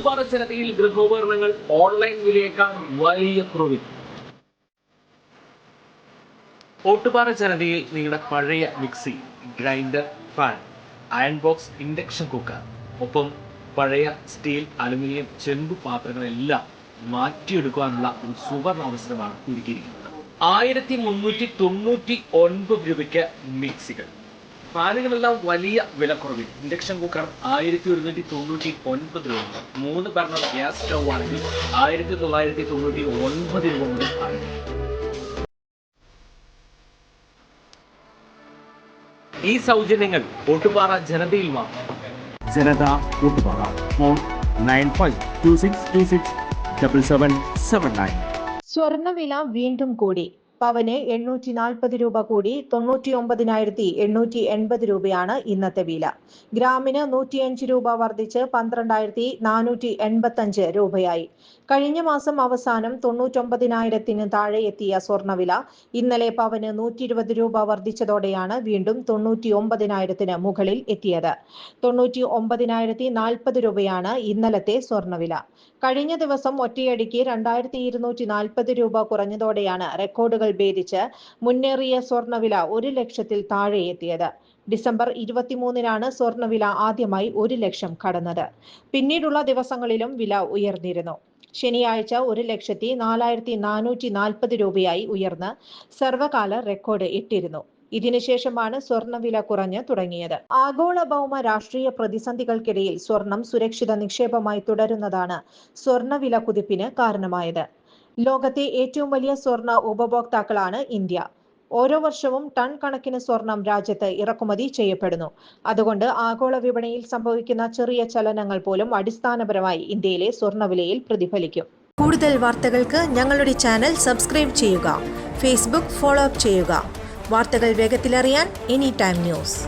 Ottupara ജനതയിൽ ഗൃഹോപകരണങ്ങൾ online വിലയേക്കാൾ വലിയ കുറവിൽ. ഓട്ടുപാറ ജനതയിൽ നിങ്ങളുടെ പഴയ mixie, grinder, fan, iron box, induction cooker, ഒപ്പം പഴയ സ്റ്റീൽ, അലുമിനിയം, ചെമ്പ് പാത്രങ്ങളെല്ലാം മാറ്റിയെടുക്കാനുള്ള ഒരു സുവർണ അവസരമാണ് ഒരുക്കിയിരിക്കുന്നത്. 1399 രൂപയ്ക്ക് മിക്സികൾ, ഫാനുകളെല്ലാം വലിയ വിലക്കുറവിൽ. ഇൻഡക്ഷൻ കുക്കർ 1199 രൂപ. 3 ബർണർ ഗ്യാസ് സ്റ്റൗ ആണെങ്കിൽ 1999 രൂപ മുതൽ ആരംഭിക്കും. ഈ സൗജന്യങ്ങൾ ഓട്ടുപാറ ജനതയിൽ മാത്രം. ജനത ഓട്ടുപാറ. ഫോൺ 9526267779. സ്വർണ്ണവില വീണ്ടും കൂടി. പവന് 840 രൂപ കൂടി 99,880 രൂപയാണ് ഇന്നത്തെ വില. ഗ്രാമിന് 105 രൂപ വർദ്ധിച്ച് 12,485 രൂപയായി. കഴിഞ്ഞ മാസം അവസാനം 99,000 താഴെ എത്തിയ സ്വർണ്ണവില ഇന്നലെ പവന് 120 രൂപ വർദ്ധിച്ചതോടെയാണ് വീണ്ടും 99,000 മുകളിൽ എത്തിയത്. 99,040 രൂപയാണ് ഇന്നലത്തെ സ്വർണ്ണവില. കഴിഞ്ഞ ദിവസം ഒറ്റയടിക്ക് 2,240 രൂപ കുറഞ്ഞതോടെയാണ് റെക്കോർഡുകൾ ഭേദിച്ച് മുന്നേറിയ സ്വർണ്ണവില 1 ലക്ഷത്തിൽ താഴെ എത്തിയത്. ഡിസംബർ 23-നാണ് സ്വർണ്ണവില ആദ്യമായി 1 ലക്ഷം കടന്നത്. പിന്നീടുള്ള ദിവസങ്ങളിലും വില ഉയർന്നിരുന്നു. ശനിയാഴ്ച 1,04,440 രൂപയായി ഉയർന്ന് സർവകാല റെക്കോർഡ് ഇട്ടിരുന്നു. ഇതിനുശേഷമാണ് സ്വർണ്ണവില കുറഞ്ഞു തുടങ്ങിയത്. ആഗോള ഭൗമ രാഷ്ട്രീയ പ്രതിസന്ധികൾക്കിടയിൽ സ്വർണം സുരക്ഷിത നിക്ഷേപമായി തുടരുന്നതാണ് സ്വർണ്ണവില കുതിപ്പിന് കാരണമായത്. ലോകത്തെ ഏറ്റവും വലിയ സ്വർണ്ണ ഉപഭോക്താക്കളാണ് ഇന്ത്യ. ഓരോ വർഷവും ടൺ കണക്കിന് സ്വർണം രാജ്യത്ത് ഇറക്കുമതി ചെയ്യപ്പെടുന്നു. അതുകൊണ്ട് ആഗോള വിപണിയിൽ സംഭവിക്കുന്ന ചെറിയ ചലനങ്ങൾ പോലും അടിസ്ഥാനപരമായി ഇന്ത്യയിലെ സ്വർണ്ണവിലയിൽ പ്രതിഫലിക്കും. കൂടുതൽ വാർത്തകൾക്ക് ഞങ്ങളുടെ ചാനൽ സബ്സ്ക്രൈബ് ചെയ്യുക. ഫേസ്ബുക്ക് ഫോളോ അപ്പ് ചെയ്യുക. വാർത്തകൾ വേഗത്തിലറിയാൻ എനി ടൈം ന്യൂസ്.